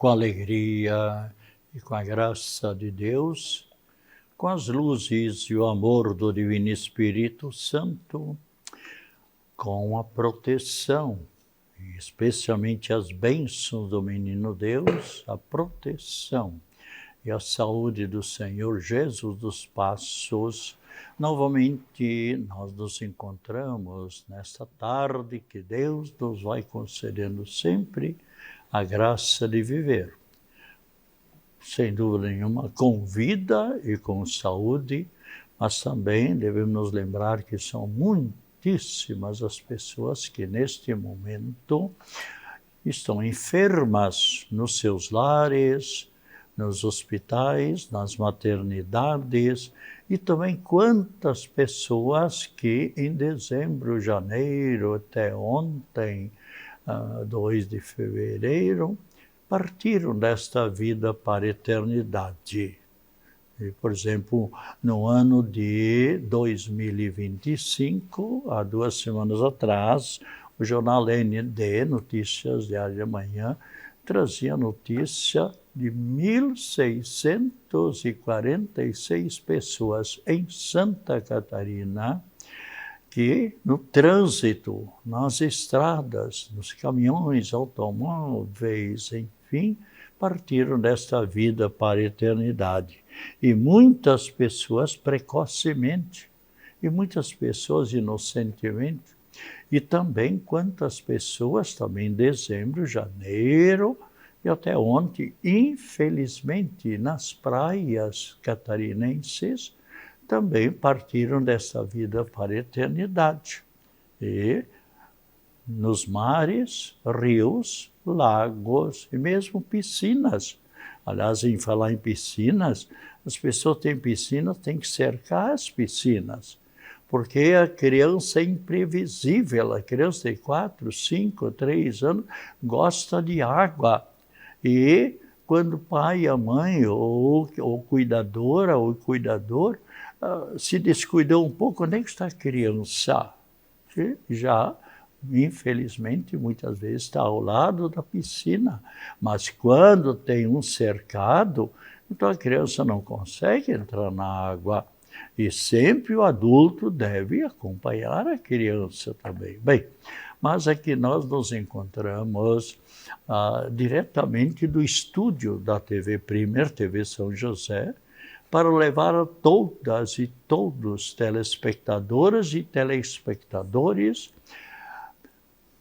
com alegria e com a graça de Deus, com as luzes e o amor do Divino Espírito Santo, com a proteção, e especialmente as bênçãos do Menino Deus, a proteção e a saúde do Senhor Jesus dos Passos. Novamente nós nos encontramos nesta tarde que Deus nos vai concedendo sempre a graça de viver. Sem dúvida nenhuma, com vida e com saúde, mas também devemos nos lembrar que são muitíssimas as pessoas que neste momento estão enfermas nos seus lares, nos hospitais, nas maternidades, e também quantas pessoas que em dezembro, janeiro, até ontem, 2 de fevereiro, partiram desta vida para a eternidade. E, por exemplo, no ano de 2025, há 2 semanas atrás, o jornal ND, Notícias Diário de Manhã, trazia notícia de 1.646 pessoas em Santa Catarina que no trânsito, nas estradas, nos caminhões, automóveis, enfim, partiram desta vida para a eternidade. E muitas pessoas precocemente, e muitas pessoas inocentemente, e também quantas pessoas também em dezembro, janeiro e até ontem, infelizmente, nas praias catarinenses, também partiram dessa vida para a eternidade. E nos mares, rios, lagos e mesmo piscinas. Aliás, em falar em piscinas, as pessoas têm piscinas, têm que cercar as piscinas, porque a criança é imprevisível, a criança de 4, 5, 3 anos gosta de água. E quando o pai, a mãe, ou cuidadora ou cuidador, se descuidou um pouco, onde é que está a criança? Que já, infelizmente, muitas vezes está ao lado da piscina. Mas quando tem um cercado, então a criança não consegue entrar na água. E sempre o adulto deve acompanhar a criança também. Bem, mas aqui nós nos encontramos diretamente do estúdio da TV Primer, TV São José, para levar a todas e todos, telespectadoras e telespectadores,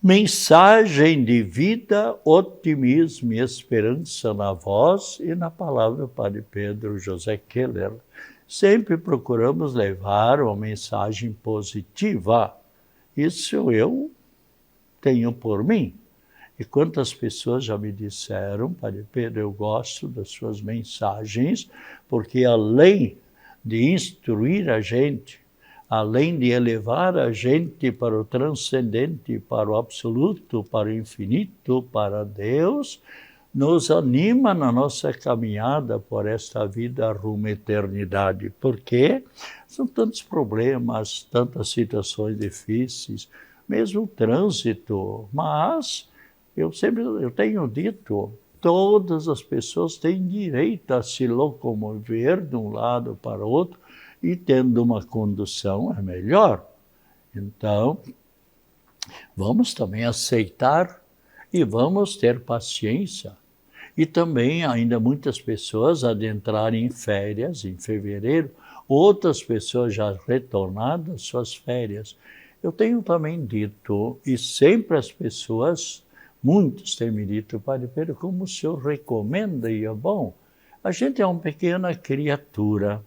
mensagem de vida, otimismo e esperança na voz e na palavra do Padre Pedro José Keller. Sempre procuramos levar uma mensagem positiva. Isso eu tenho por mim. E quantas pessoas já me disseram, Padre Pedro, eu gosto das suas mensagens, porque além de instruir a gente, além de elevar a gente para o transcendente, para o absoluto, para o infinito, para Deus, nos anima na nossa caminhada por esta vida rumo à eternidade. Porque são tantos problemas, tantas situações difíceis, mesmo o trânsito, mas eu tenho dito, todas as pessoas têm direito a se locomover de um lado para o outro e tendo uma condução é melhor. Então, vamos também aceitar e vamos ter paciência. E também ainda muitas pessoas adentrarem em férias em fevereiro, outras pessoas já retornadas às suas férias. Eu tenho também dito, e sempre as pessoas, muitos têm me dito, Padre Pedro, como o senhor recomenda e é bom? A gente é uma pequena criatura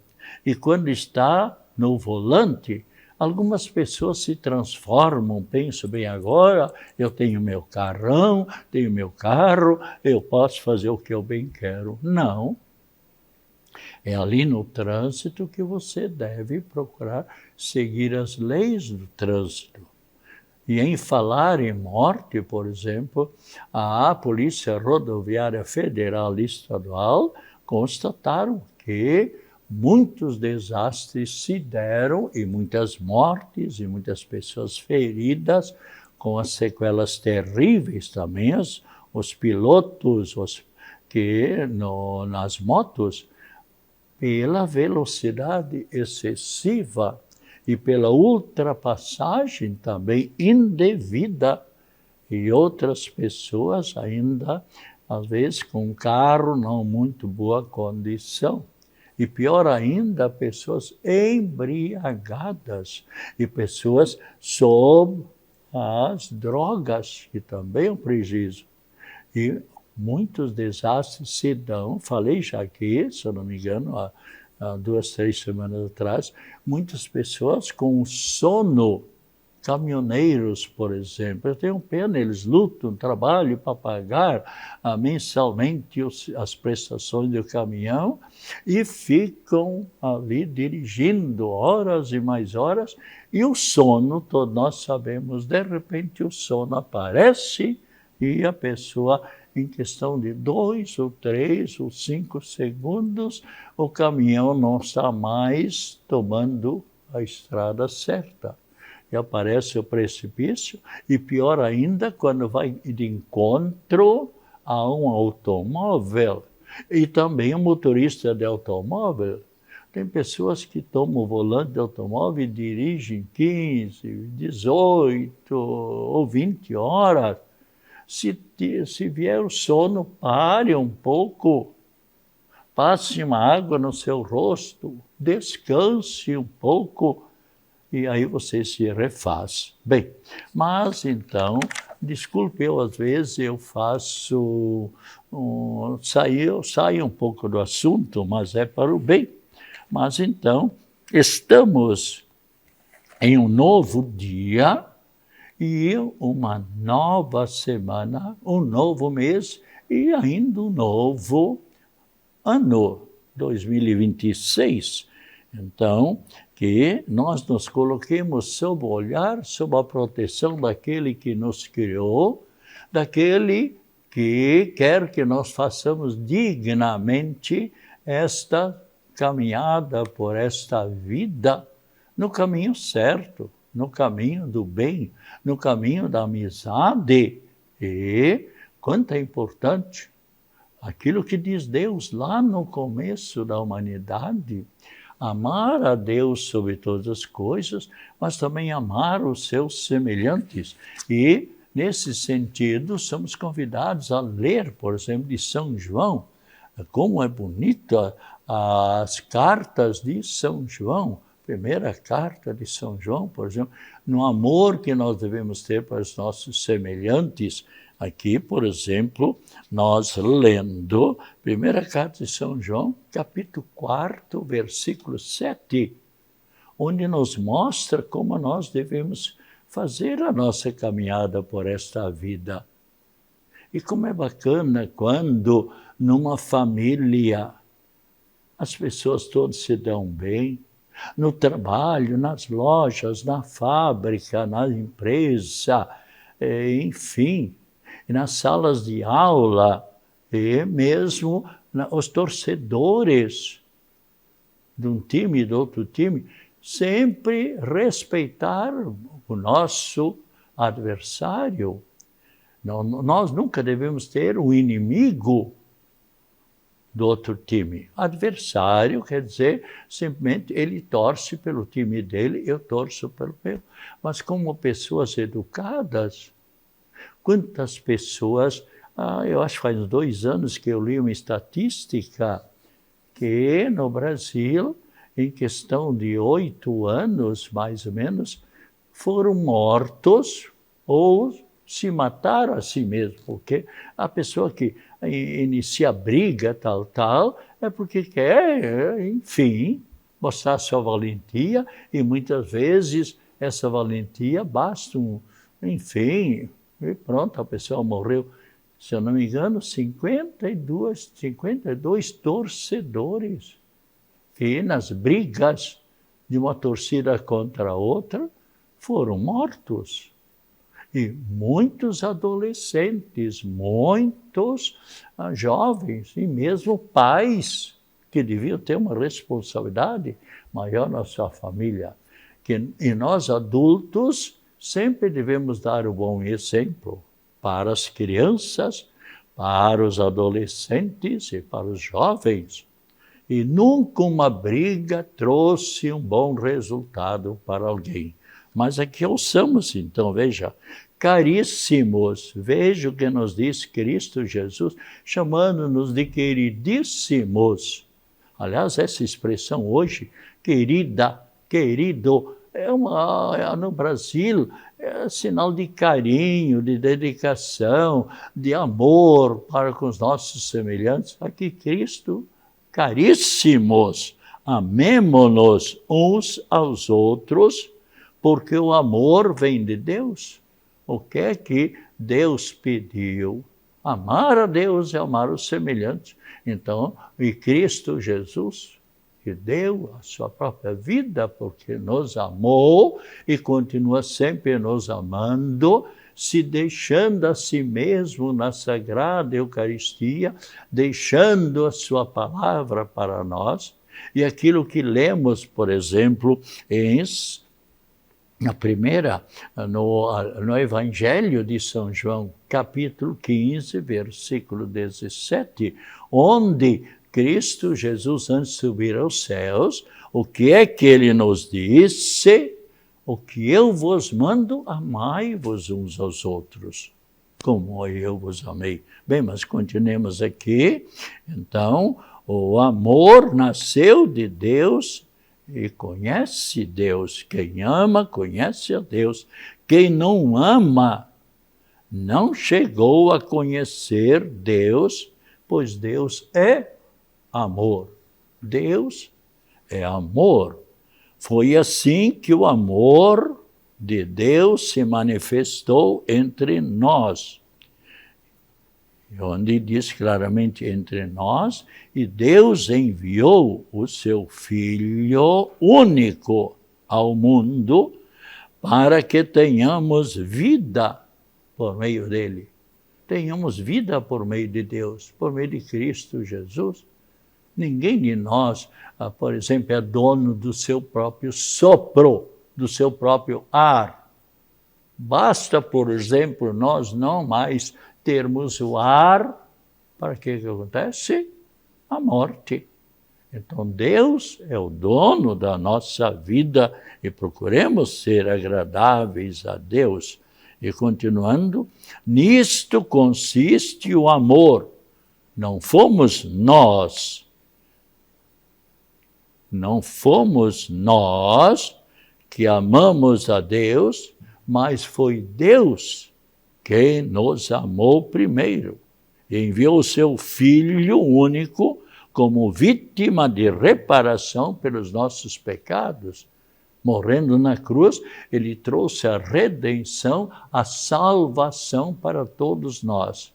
e quando está no volante, algumas pessoas se transformam, pensam bem agora, eu tenho meu carrão, tenho meu carro, eu posso fazer o que eu bem quero. Não. É ali no trânsito que você deve procurar seguir as leis do trânsito. E em falar em morte, por exemplo, a Polícia Rodoviária Federal e Estadual constataram que muitos desastres se deram e muitas mortes e muitas pessoas feridas com as sequelas terríveis também, os pilotos que nas motos, pela velocidade excessiva e pela ultrapassagem também indevida, e outras pessoas ainda, às vezes, com um carro não muito boa condição. E pior ainda, pessoas embriagadas e pessoas sob as drogas, que também é um prejuízo. E muitos desastres se dão, falei já aqui, se eu não me engano, há 2, 3 semanas atrás, muitas pessoas com sono, caminhoneiros, por exemplo, eu tenho pena, eles lutam, trabalham para pagar mensalmente as prestações do caminhão e ficam ali dirigindo horas e mais horas, e o sono, todos nós sabemos, de repente o sono aparece e a pessoa, em questão de 2 ou 3 ou 5 segundos, o caminhão não está mais tomando a estrada certa. E aparece o precipício, e pior ainda, quando vai de encontro a um automóvel, e também um motorista de automóvel. Tem pessoas que tomam o volante de automóvel e dirigem 15, 18 ou 20 horas. Se vier o sono, pare um pouco, passe uma água no seu rosto, descanse um pouco, e aí você se refaz. Bem, mas então, desculpe, às vezes eu faço, saio um pouco do assunto, mas é para o bem. Mas então, estamos em um novo dia e uma nova semana, um novo mês e ainda um novo ano, 2026. Então, que nós nos coloquemos sob o olhar, sob a proteção daquele que nos criou, daquele que quer que nós façamos dignamente esta caminhada por esta vida, no caminho certo, no caminho do bem, no caminho da amizade. E quanto é importante aquilo que diz Deus lá no começo da humanidade, amar a Deus sobre todas as coisas, mas também amar os seus semelhantes. E, nesse sentido, somos convidados a ler, por exemplo, de São João, como é bonita as cartas de São João, primeira carta de São João, por exemplo, no amor que nós devemos ter para os nossos semelhantes. Aqui, por exemplo, nós lendo primeira carta de São João, capítulo 4, versículo 7, onde nos mostra como nós devemos fazer a nossa caminhada por esta vida. E como é bacana quando numa família as pessoas todas se dão bem, no trabalho, nas lojas, na fábrica, na empresa, enfim, e nas salas de aula, e mesmo os torcedores de um time e do outro time, sempre respeitar o nosso adversário. Nós nunca devemos ter um inimigo do outro time. Adversário quer dizer, simplesmente ele torce pelo time dele, eu torço pelo meu. Mas como pessoas educadas, quantas pessoas, eu acho que faz 2 anos que eu li uma estatística que no Brasil, em questão de 8 anos, mais ou menos, foram mortos ou se mataram a si mesmo, porque a pessoa que inicia briga, tal, é porque quer, enfim, mostrar sua valentia, e muitas vezes essa valentia basta enfim, e pronto, a pessoa morreu. Se eu não me engano, 52 torcedores que nas brigas de uma torcida contra a outra foram mortos. E muitos adolescentes, muitos jovens e mesmo pais que deviam ter uma responsabilidade maior na sua família. E nós adultos sempre devemos dar o bom exemplo para as crianças, para os adolescentes e para os jovens. E nunca uma briga trouxe um bom resultado para alguém. Mas aqui ouçamos então, veja, caríssimos, veja o que nos diz Cristo Jesus, chamando-nos de queridíssimos. Aliás, essa expressão hoje, querida, querido, no Brasil, é sinal de carinho, de dedicação, de amor para com os nossos semelhantes. Aqui Cristo, caríssimos, amemo-nos uns aos outros, porque o amor vem de Deus. O que é que Deus pediu? Amar a Deus e amar os semelhantes. Então, e Cristo Jesus, que deu a sua própria vida porque nos amou e continua sempre nos amando, se deixando a si mesmo na Sagrada Eucaristia, deixando a sua palavra para nós. E aquilo que lemos, por exemplo, no Evangelho de São João, capítulo 15, versículo 17, onde Cristo Jesus, antes de subir aos céus, o que é que ele nos disse? O que eu vos mando, amai-vos uns aos outros, como eu vos amei. Bem, mas continuemos aqui. Então, o amor nasceu de Deus e conhece Deus. Quem ama, conhece a Deus. Quem não ama, não chegou a conhecer Deus, pois Deus é amor. Deus é amor. Foi assim que o amor de Deus se manifestou entre nós. Onde diz claramente entre nós, e Deus enviou o seu Filho único ao mundo para que tenhamos vida por meio dele. Tenhamos vida por meio de Deus, por meio de Cristo Jesus. Ninguém de nós, por exemplo, é dono do seu próprio sopro, do seu próprio ar. Basta, por exemplo, nós não mais termos o ar, para que acontece? A morte. Então Deus é o dono da nossa vida e procuremos ser agradáveis a Deus. E continuando, nisto consiste o amor. Não fomos nós que amamos a Deus, mas foi Deus quem nos amou primeiro. E enviou o seu Filho único como vítima de reparação pelos nossos pecados. Morrendo na cruz, ele trouxe a redenção, a salvação para todos nós.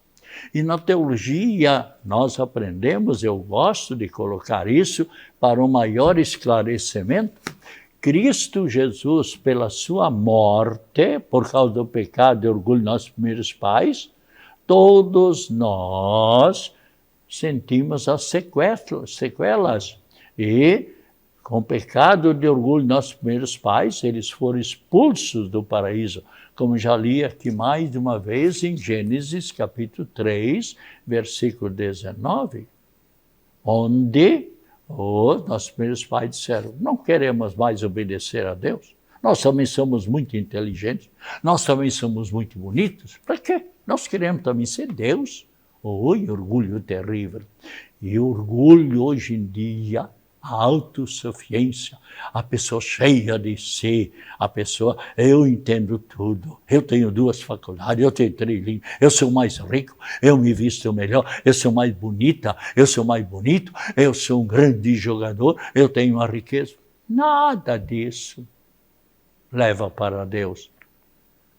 E na teologia nós aprendemos, eu gosto de colocar isso para um maior esclarecimento, Cristo Jesus, pela sua morte, por causa do pecado e orgulho dos nossos primeiros pais, todos nós sentimos as sequelas. E com o pecado de orgulho dos nossos primeiros pais, eles foram expulsos do paraíso, como já li aqui mais de uma vez em Gênesis capítulo 3, versículo 19, onde os nossos primeiros pais disseram, não queremos mais obedecer a Deus, nós também somos muito inteligentes, nós também somos muito bonitos, para quê? Nós queremos também ser Deus. Oi, orgulho terrível. E orgulho hoje em dia, a autossuficiência, a pessoa cheia de si, a pessoa, eu entendo tudo, eu tenho 2 faculdades, eu tenho 3 línguas, eu sou mais rico, eu me visto melhor, eu sou mais bonita, eu sou mais bonito, eu sou um grande jogador, eu tenho uma riqueza. Nada disso leva para Deus.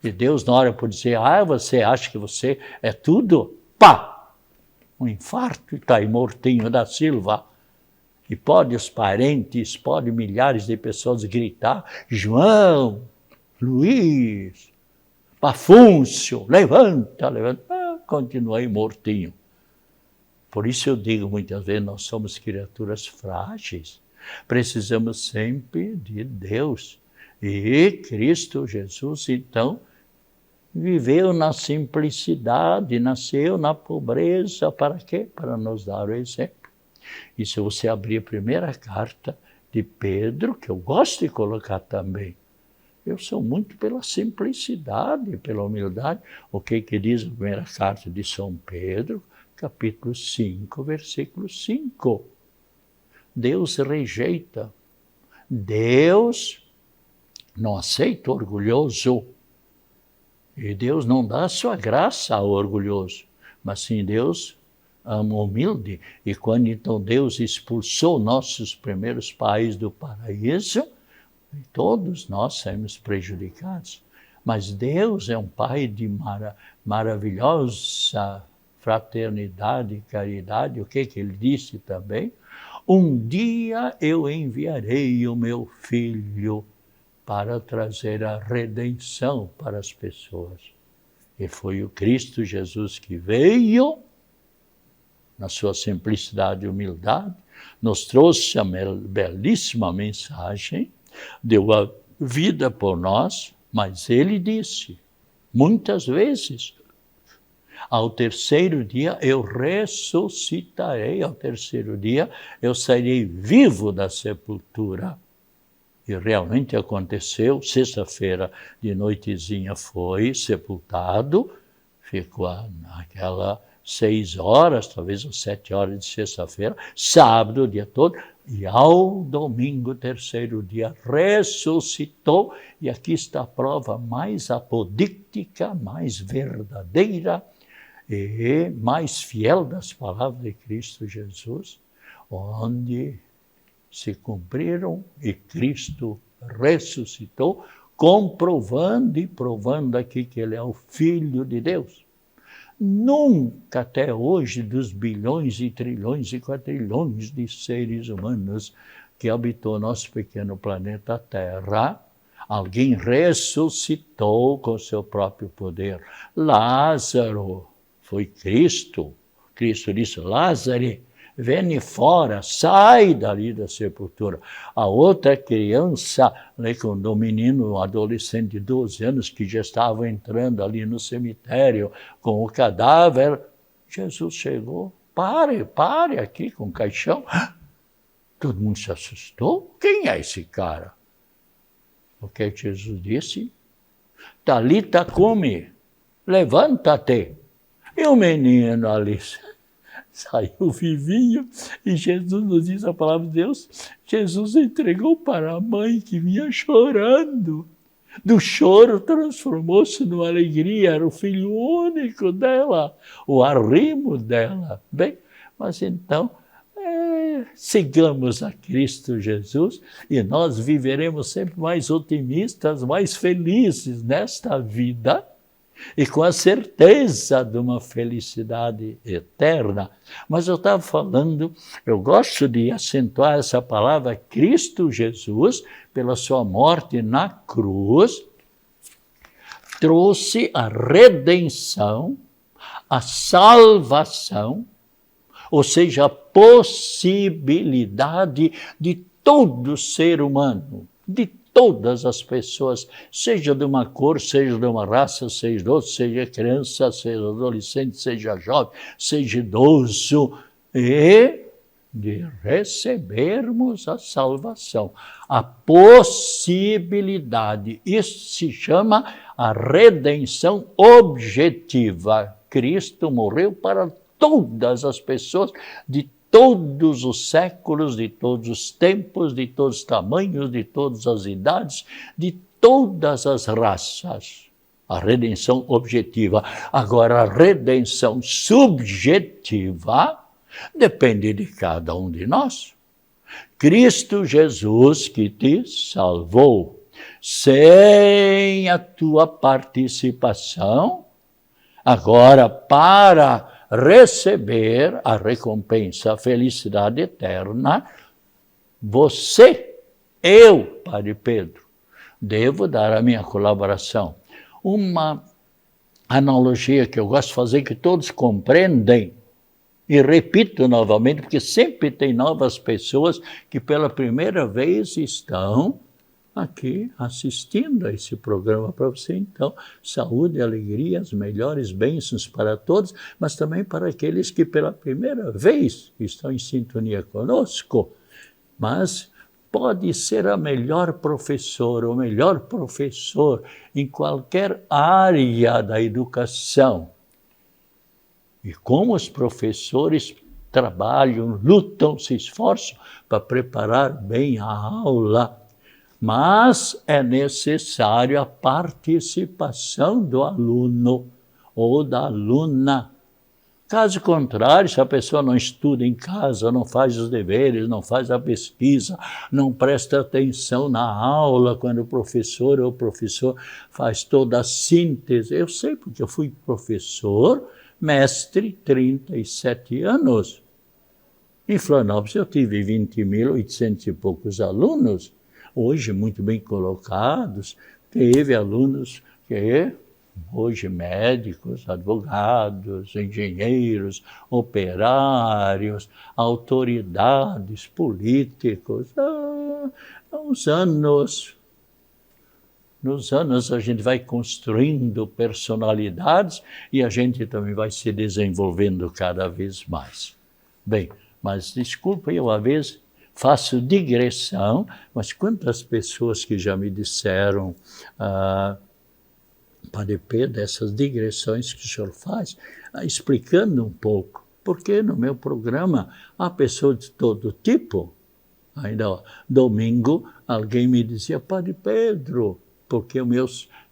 E Deus, na hora por dizer, você acha que você é tudo? Pá! Um infarto e está aí mortinho da Silva. E pode os parentes, pode milhares de pessoas gritar, João, Luiz, Pafúncio, levanta, levanta. Continuei mortinho. Por isso eu digo muitas vezes, nós somos criaturas frágeis. Precisamos sempre de Deus. E Cristo Jesus, então, viveu na simplicidade, nasceu na pobreza. Para quê? Para nos dar o exemplo. E se você abrir a primeira carta de Pedro, que eu gosto de colocar também, eu sou muito pela simplicidade, pela humildade. O que diz a primeira carta de São Pedro, capítulo 5, versículo 5. Deus rejeita. Deus não aceita o orgulhoso. E Deus não dá a sua graça ao orgulhoso. Mas sim, Deus ama o humilde. E quando então Deus expulsou nossos primeiros pais do paraíso, todos nós saímos prejudicados. Mas Deus é um Pai de maravilhosa fraternidade e caridade. O que Ele disse também? Um dia eu enviarei o meu Filho para trazer a redenção para as pessoas. E foi o Cristo Jesus que veio, na sua simplicidade e humildade, nos trouxe a belíssima mensagem, deu a vida por nós, mas Ele disse, muitas vezes, ao terceiro dia eu ressuscitarei, ao terceiro dia eu sairei vivo da sepultura. E realmente aconteceu, sexta-feira de noitezinha foi sepultado, ficou naquela 6 horas, talvez às 7 horas de sexta-feira, sábado o dia todo, e ao domingo, terceiro dia, ressuscitou, e aqui está a prova mais apodíctica, mais verdadeira e mais fiel das palavras de Cristo Jesus, onde se cumpriram e Cristo ressuscitou, comprovando e provando aqui que Ele é o Filho de Deus. Nunca até hoje, dos bilhões e trilhões e quatrilhões de seres humanos que habitou nosso pequeno planeta Terra, alguém ressuscitou com seu próprio poder. Lázaro foi Cristo. Cristo disse, Lázaro, vem fora, sai dali da sepultura. A outra criança, com um menino, um adolescente de 12 anos, que já estava entrando ali no cemitério com o cadáver, Jesus chegou, pare aqui com o caixão. Todo mundo se assustou. Quem é esse cara? O que Jesus disse? Talita cumi, levanta-te. E o menino ali saiu vivinho, e Jesus nos diz a palavra de Deus, Jesus entregou para a mãe que vinha chorando. Do choro transformou-se numa alegria, era o filho único dela, o arrimo dela. Bem, mas então, sigamos a Cristo Jesus e nós viveremos sempre mais otimistas, mais felizes nesta vida, e com a certeza de uma felicidade eterna. Mas eu estava falando, eu gosto de acentuar essa palavra Cristo Jesus, pela sua morte na cruz, trouxe a redenção, a salvação, ou seja, a possibilidade de todo ser humano, de todas as pessoas, seja de uma cor, seja de uma raça, seja de outra, seja criança, seja adolescente, seja jovem, seja idoso, e de recebermos a salvação, a possibilidade. Isso se chama a redenção objetiva. Cristo morreu para todas as pessoas de todos os séculos, de todos os tempos, de todos os tamanhos, de todas as idades, de todas as raças. A redenção objetiva. Agora, a redenção subjetiva depende de cada um de nós. Cristo Jesus que te salvou, sem a tua participação, agora para receber a recompensa, a felicidade eterna, você, eu, Padre Pedro, devo dar a minha colaboração. Uma analogia que eu gosto de fazer, que todos compreendem, e repito novamente, porque sempre tem novas pessoas que pela primeira vez estão aqui assistindo a esse programa para você. Então, saúde, alegria, as melhores bênçãos para todos, mas também para aqueles que pela primeira vez estão em sintonia conosco. Mas pode ser a melhor professora, o melhor professor em qualquer área da educação. E como os professores trabalham, lutam, se esforçam para preparar bem a aula, mas é necessário a participação do aluno ou da aluna. Caso contrário, se a pessoa não estuda em casa, não faz os deveres, não faz a pesquisa, não presta atenção na aula, quando o professor ou o professor faz toda a síntese. Eu sei porque eu fui professor, mestre, 37 anos. Em Florianópolis eu tive 20.800 e poucos alunos, hoje muito bem colocados. Teve alunos que hoje médicos, advogados, engenheiros, operários, autoridades, políticos. Nos anos a gente vai construindo personalidades e a gente também vai se desenvolvendo cada vez mais. Bem, mas desculpa, eu às vezes faço digressão, mas quantas pessoas que já me disseram, Padre Pedro, dessas digressões que o senhor faz, explicando um pouco, porque no meu programa há pessoas de todo tipo. Ainda domingo alguém me dizia, Padre Pedro, porque o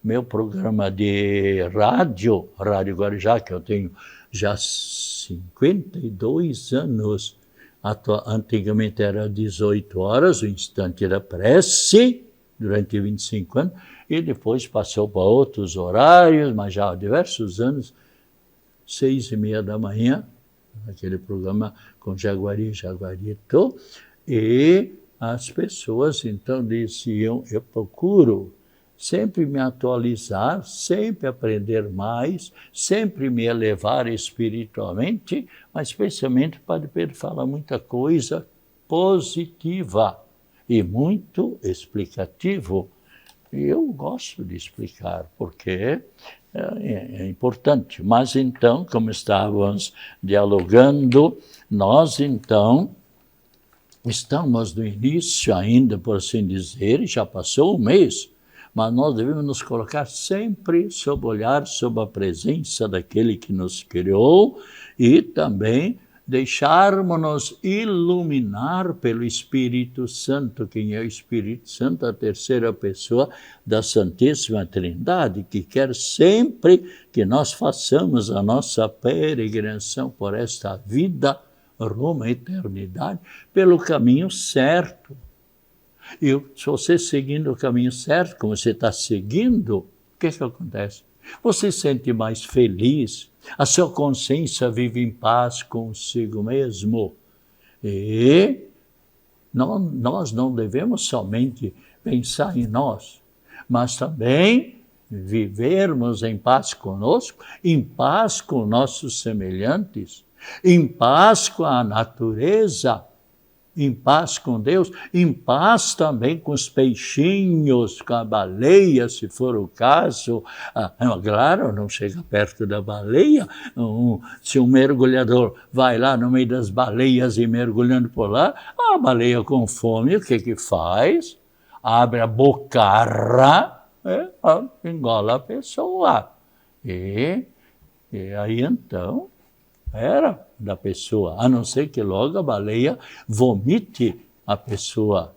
meu programa de rádio Guarujá, que eu tenho já 52 anos, antigamente era 18 horas, o instante da prece, durante 25 anos, e depois passou para outros horários, mas já há diversos anos, 6h30 da manhã, aquele programa com Jaguarito, e as pessoas então diziam, eu procuro sempre me atualizar, sempre aprender mais, sempre me elevar espiritualmente, mas especialmente o Padre Pedro fala muita coisa positiva e muito explicativo. E eu gosto de explicar, porque é importante. Mas então, como estávamos dialogando, nós então estamos no início ainda, por assim dizer, já passou um mês, mas nós devemos nos colocar sempre sob o olhar, sob a presença daquele que nos criou e também deixarmos-nos iluminar pelo Espírito Santo. Quem é o Espírito Santo? A terceira pessoa da Santíssima Trindade, que quer sempre que nós façamos a nossa peregrinação por esta vida rumo à eternidade, pelo caminho certo. E se você seguindo o caminho certo, como você está seguindo, o que acontece? Você se sente mais feliz, a sua consciência vive em paz consigo mesmo. E nós não devemos somente pensar em nós, mas também vivermos em paz conosco, em paz com nossos semelhantes, em paz com a natureza, em paz com Deus, em paz também com os peixinhos, com a baleia, se for o caso. Claro, não chega perto da baleia. Se um mergulhador vai lá no meio das baleias e mergulhando por lá, a baleia com fome, o que faz? Abre a bocarra, engola a pessoa. E aí então era da pessoa, a não ser que logo a baleia vomite a pessoa.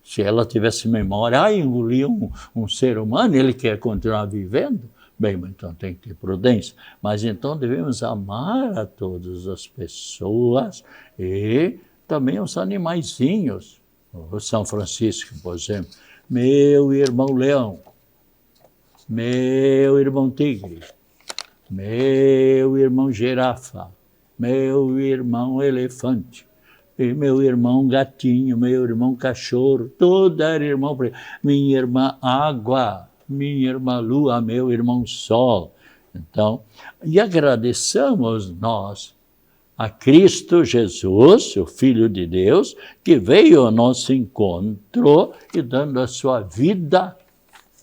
Se ela tivesse memória, engoliu um ser humano, ele quer continuar vivendo, bem, então tem que ter prudência. Mas então devemos amar a todas as pessoas e também os animaizinhos. O São Francisco, por exemplo, meu irmão leão, meu irmão tigre, meu irmão girafa, meu irmão elefante, e meu irmão gatinho, meu irmão cachorro, todo era irmão, minha irmã água, minha irmã lua, meu irmão sol. Então, e agradeçamos nós a Cristo Jesus, o Filho de Deus, que veio ao nosso encontro e dando a sua vida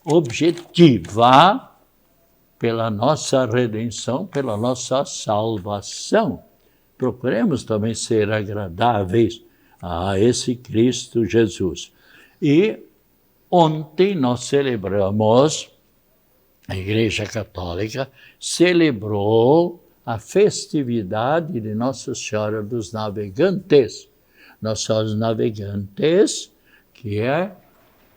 objetiva pela nossa redenção, pela nossa salvação. Procuremos também ser agradáveis a esse Cristo Jesus. E ontem nós celebramos, a Igreja Católica celebrou a festividade de Nossa Senhora dos Navegantes. Nossa Senhora dos Navegantes, que é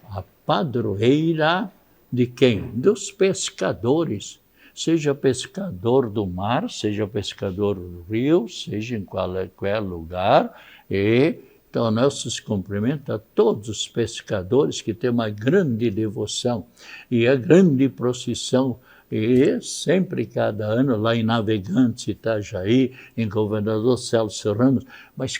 a padroeira de quem? Dos pescadores. Seja pescador do mar, seja pescador do rio, seja em qualquer lugar. Então, nossos cumprimentos a todos os pescadores que têm uma grande devoção e a grande procissão. E sempre, cada ano, lá em Navegantes, Itajaí, em Governador Celso Ramos, mas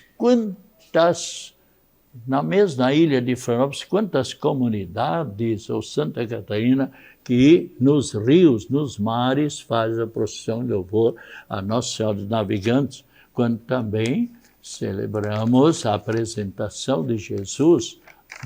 na mesma ilha de Florianópolis, quantas comunidades, ou Santa Catarina, que nos rios, nos mares, faz a procissão de louvor a Nossa Senhora dos Navegantes, quando também celebramos a apresentação de Jesus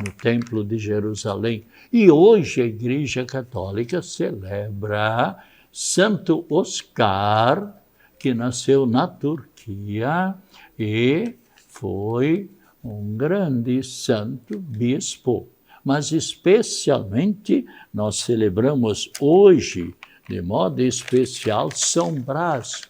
no Templo de Jerusalém. E hoje a Igreja Católica celebra Santo Oscar, que nasceu na Turquia e foi um grande santo bispo. Mas especialmente nós celebramos hoje, de modo especial, São Brás.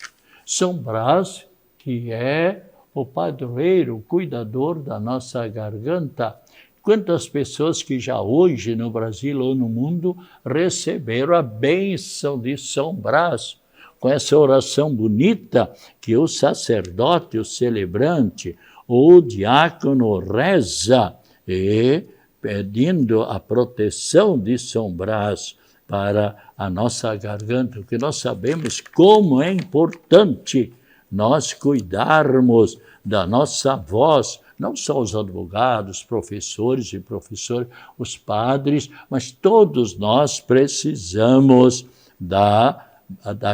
São Brás, que é o padroeiro, o cuidador da nossa garganta. Quantas pessoas que já hoje no Brasil ou no mundo receberam a bênção de São Brás, com essa oração bonita que o sacerdote, o celebrante, o diácono reza, e pedindo a proteção de São Brás para a nossa garganta, porque nós sabemos como é importante nós cuidarmos da nossa voz, não só os advogados, professores e professoras, os padres, mas todos nós precisamos da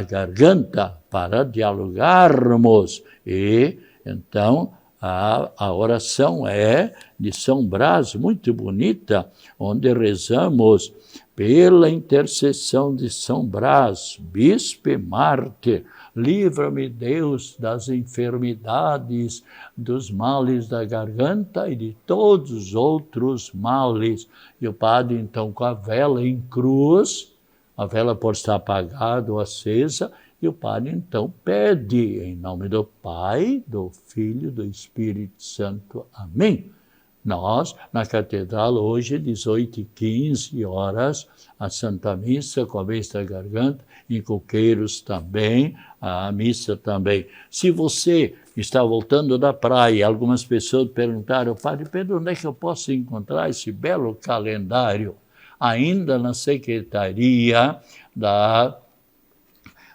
garganta para dialogarmos. E, então, a oração é de São Brás, muito bonita, onde rezamos pela intercessão de São Brás, bispo e mártir. Livra-me, Deus, das enfermidades, dos males da garganta e de todos os outros males. E o padre, então, com a vela em cruz, a vela pode estar apagada ou acesa, e o padre, então, pede em nome do Pai, do Filho e do Espírito Santo. Amém. Nós, na Catedral, hoje, 18h15, a Santa Missa com a bênção da garganta, em Coqueiros também, a missa também. Se você está voltando da praia, algumas pessoas perguntaram, Padre Pedro, onde é que eu posso encontrar esse belo calendário? Ainda na Secretaria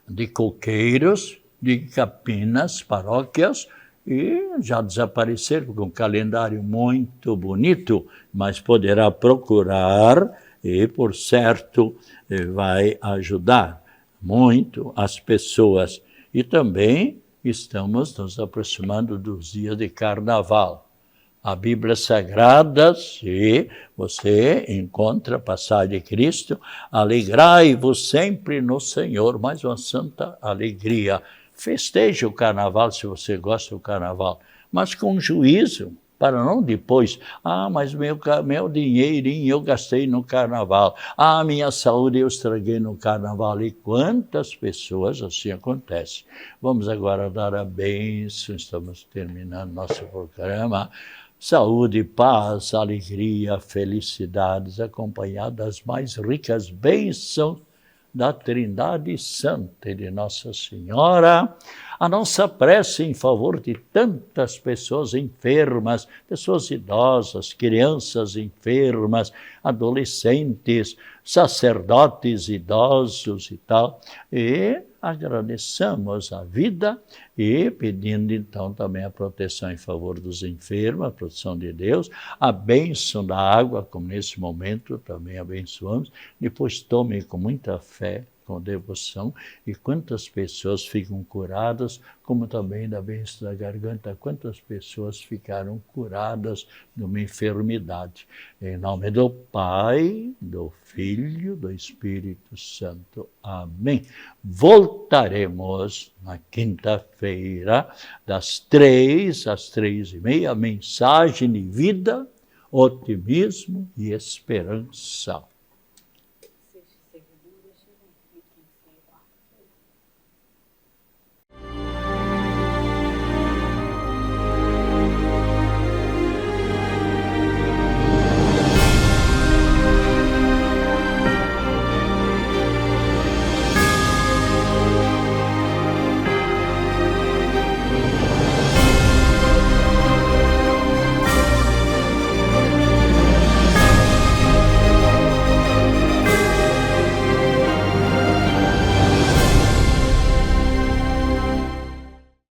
de Coqueiros, de Campinas, paróquias, e já desapareceram, com um calendário muito bonito, mas poderá procurar e, por certo, vai ajudar muito as pessoas. E também estamos nos aproximando dos dias de Carnaval. A Bíblia Sagrada, se você encontra a passagem de Cristo, alegrai-vos sempre no Senhor, mais uma santa alegria. Festeje o Carnaval, se você gosta do Carnaval, mas com juízo, para não depois, mas meu dinheirinho eu gastei no Carnaval, minha saúde eu estraguei no Carnaval. E quantas pessoas assim acontece. Vamos agora dar a bênção, estamos terminando nosso programa. Saúde, paz, alegria, felicidades, acompanhadas das mais ricas bênçãos da Trindade Santa e de Nossa Senhora. A nossa prece em favor de tantas pessoas enfermas, pessoas idosas, crianças enfermas, adolescentes, sacerdotes idosos e tal. E agradeçamos a vida e pedindo então também a proteção em favor dos enfermos, a proteção de Deus, a bênção da água, como nesse momento também abençoamos. Depois tome com muita fé, com devoção, e quantas pessoas ficam curadas, como também da doença da garganta, quantas pessoas ficaram curadas de uma enfermidade. Em nome do Pai, do Filho, do Espírito Santo. Amém. Voltaremos na quinta-feira, das 3 às 3:30, mensagem de vida, otimismo e esperança.